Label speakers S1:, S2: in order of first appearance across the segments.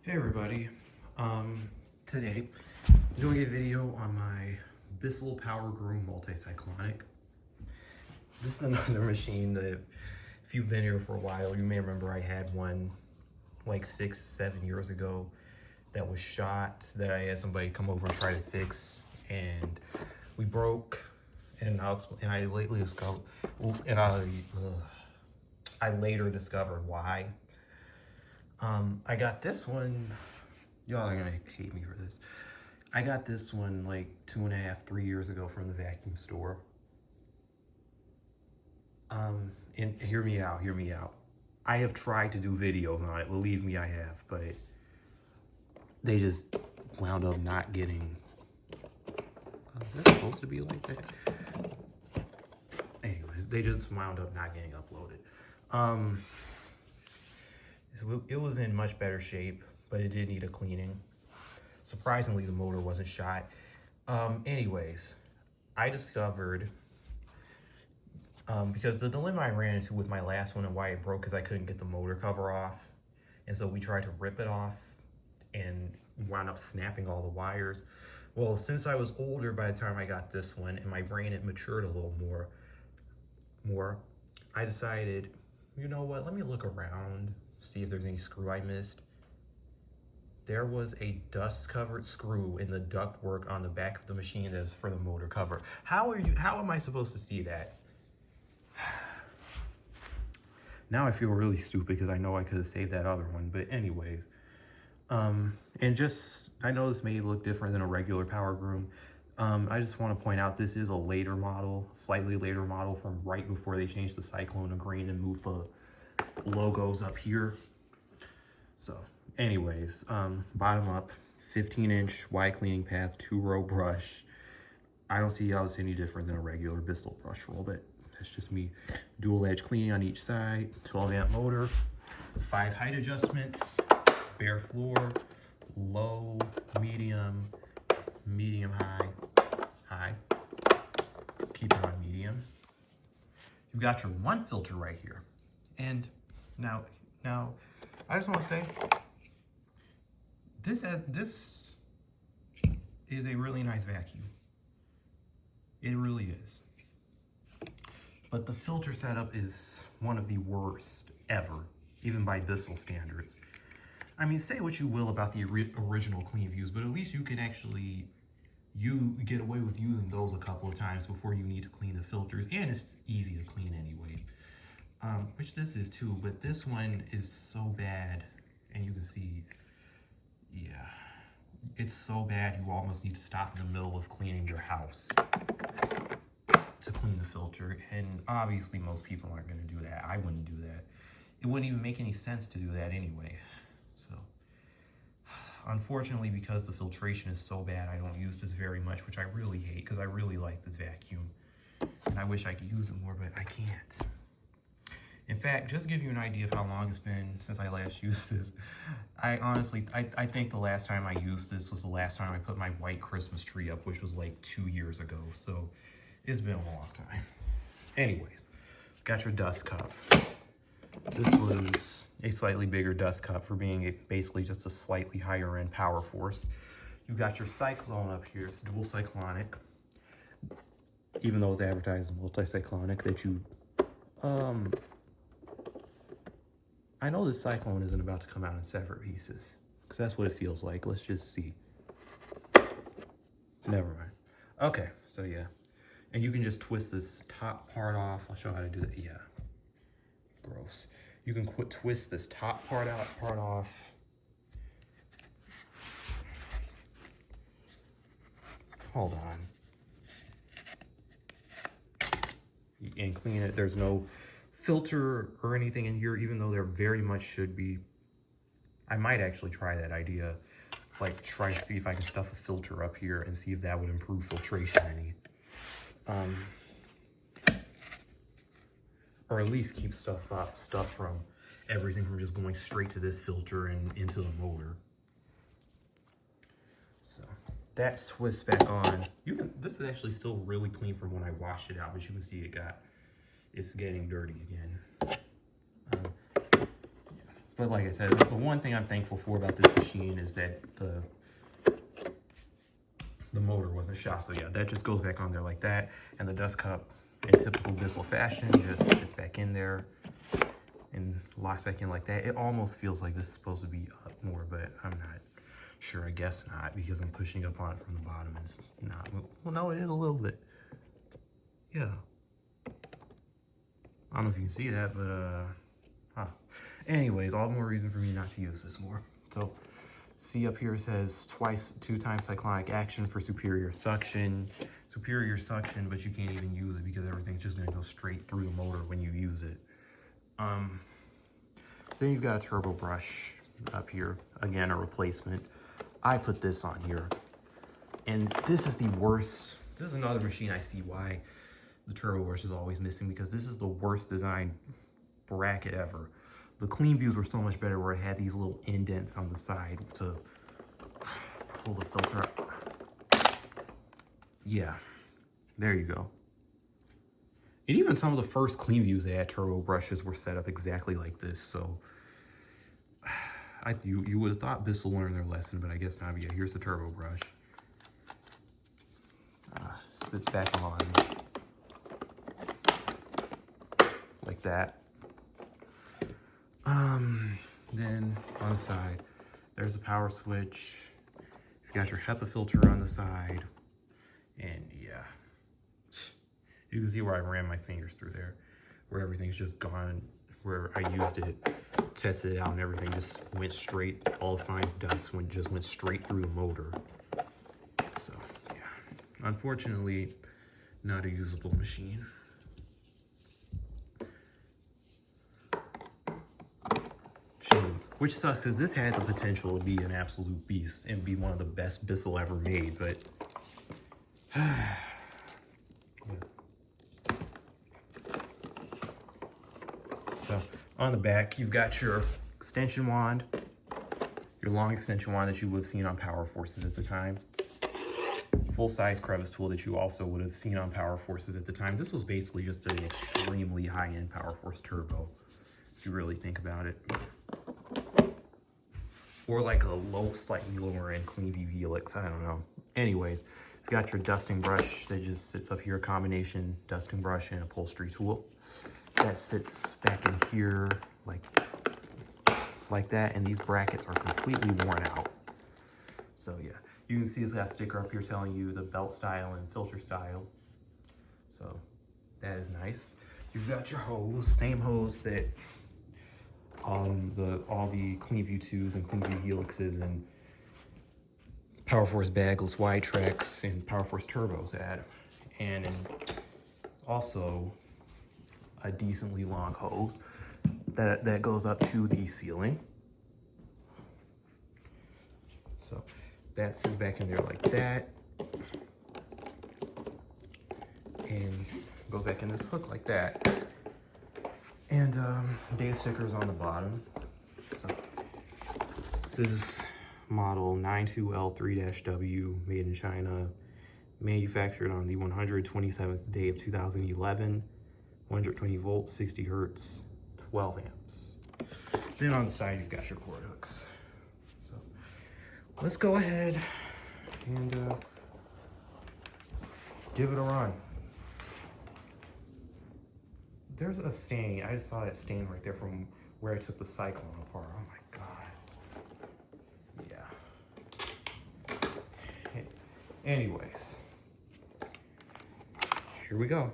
S1: Hey everybody, today I'm doing a video on my Bissell PowerGroom Multi-Cyclonic. This is another machine that if you've been here for a while, you may remember I had one like 6-7 years ago that was shot, that I had somebody come over and try to fix, and we broke, and I lately discovered, and I later discovered why. I got this one, y'all are gonna hate me for this. I got this one like 2.5-3 years ago from the vacuum store. And hear me out. I have tried to do videos on it, believe me I have, but they just wound up not getting, is that supposed to be like that? Anyways, they just wound up not getting uploaded. So it was in much better shape, but it did need a cleaning. Surprisingly, the motor wasn't shot. Anyways, I discovered, because the dilemma I ran into with my last one and why it broke is I couldn't get the motor cover off. And so we tried to rip it off and wound up snapping all the wires. Well, since I was older by the time I got this one and my brain had matured a little more, I decided, you know what, let me look around, see if there's any screw I missed. There was a dust-covered screw in the ductwork on the back of the machine that is for the motor cover. How am I supposed to see that? Now I feel really stupid because I know I could have saved that other one, but anyways. And just, I know this may look different than a regular PowerGroom. I just want to point out this is a later model, slightly later model from right before they changed the Cyclone to green and moved the logos up here. So anyways, bottom up, 15-inch wide cleaning path, 2-row brush. I don't see how it's any different than a regular Bissell brush roll, but that's just me. Dual edge cleaning on each side, 12-amp motor, 5 height adjustments, bare floor, low, medium, high. Keep it on medium. You've got your one filter right here. And now I just want to say, this is a really nice vacuum. It really is. But the filter setup is one of the worst ever, even by Bissell standards. I mean, say what you will about the original Clean Views, but at least you can actually, you get away with using those a couple of times before you need to clean the filters, and it's easy to clean anyway. Which this is too, but this one is so bad, and you can see, yeah, it's so bad you almost need to stop in the middle of cleaning your house to clean the filter, and obviously most people aren't going to do that. I wouldn't do that. It wouldn't even make any sense to do that anyway. So, unfortunately, because the filtration is so bad, I don't use this very much, which I really hate, because I really like this vacuum, and I wish I could use it more, but I can't. In fact, just to give you an idea of how long it's been since I last used this, I honestly think the last time I used this was the last time I put my white Christmas tree up, which was like 2 years ago. So it's been a long time. Anyways, got your dust cup. This was a slightly bigger dust cup for being basically just a slightly higher end power force. You got your Cyclone up here. It's dual cyclonic. Even though it's advertised as multi-cyclonic, that you, I know this Cyclone isn't about to come out in separate pieces, because that's what it feels like. Let's just see. Never mind. Okay, so yeah. And you can just twist this top part off. I'll show you how to do that. Yeah. Gross. You can twist this top part off. Hold on. And clean it. There's no filter or anything in here, even though there very much should be. I might actually try that idea, like try to see if I can stuff a filter up here and see if that would improve filtration any. Or at least keep stuff from everything from just going straight to this filter and into the motor. So that twists back on. This is actually still really clean from when I washed it out, but you can see it's getting dirty again. But like I said, the one thing I'm thankful for about this machine is that the motor wasn't shot. So yeah, that just goes back on there like that. And the dust cup, in typical Bissell fashion, just sits back in there and locks back in like that. It almost feels like this is supposed to be up more, but I'm not sure. I guess not, because I'm pushing up on it from the bottom and it's not moving. Well, no, it is a little bit. Yeah. I don't know if you can see that, but anyways, all the more reason for me not to use this more. So see up here, it says 2 times cyclonic action for superior suction. Superior suction, but you can't even use it because everything's just gonna go straight through the motor when you use it. Then you've got a turbo brush up here, again, a replacement. I put this on here, and this is the worst. This is another machine I see why the turbo brush is always missing, because this is the worst design bracket ever. The clean views were so much better, where it had these little indents on the side to pull the filter up. Yeah, there you go. And even some of the first clean views that had turbo brushes were set up exactly like this. So you would have thought Bissell learned their lesson, but I guess not. But yeah, here's the turbo brush. Sits back on like that. Then on the side, there's the power switch. You've got your HEPA filter on the side, and yeah, you can see where I ran my fingers through there, where everything's just gone, where I used it, tested it out, and everything just went straight. All the fine dust just went straight through the motor. So yeah, unfortunately, not a usable machine. Which sucks, because this had the potential to be an absolute beast and be one of the best Bissell ever made, but yeah. So on the back, you've got your extension wand, your long extension wand that you would have seen on Power Forces at the time, full-size crevice tool that you also would have seen on Power Forces at the time. This was basically just an extremely high-end Power Force turbo, if you really think about it. Or like a low, slightly lower end clean view helix, I don't know. Anyways, you've got your dusting brush that just sits up here, a combination dusting brush and upholstery tool. That sits back in here like that, and these brackets are completely worn out. So yeah, you can see it's got a sticker up here telling you the belt style and filter style. So that is nice. You've got your hose, same hose that all the Clean View 2s and Clean View Helixes and Power Force Bagless wide tracks and Power Force turbos had. And also a decently long hose that goes up to the ceiling. So that sits back in there like that, and goes back in this hook like that. And data stickers on the bottom. So this is model 92L3-W, made in China, manufactured on the 127th day of 2011, 120 volts, 60 hertz, 12 amps. Then on the side, you've got your cord hooks. So let's go ahead and give it a run. There's a stain. I just saw that stain right there from where I took the Cyclone apart. Oh my God. Yeah. Anyways, here we go.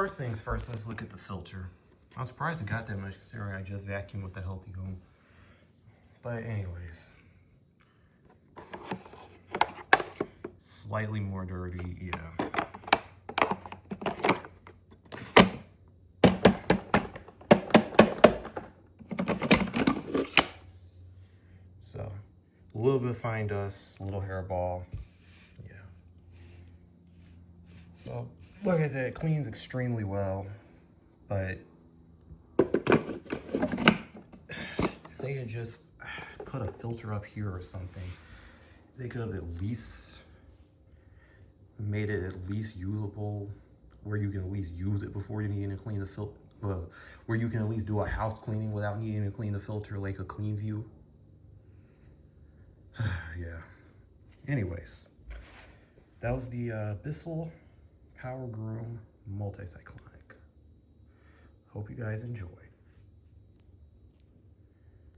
S1: first things first, let's look at the filter. I'm surprised it got that much considering I just vacuumed with the Healthy Home. But anyways, slightly more dirty, yeah. So, a little bit of fine dust, a little hairball, yeah. So, like I said, it cleans extremely well, but if they had just put a filter up here or something, they could have at least made it at least usable, where you can at least use it before you need to clean the filter, where you can at least do a house cleaning without needing to clean the filter, like a clean view. Yeah. Anyways, that was the Bissell PowerGroom Multi-Cyclonic. Hope you guys enjoy.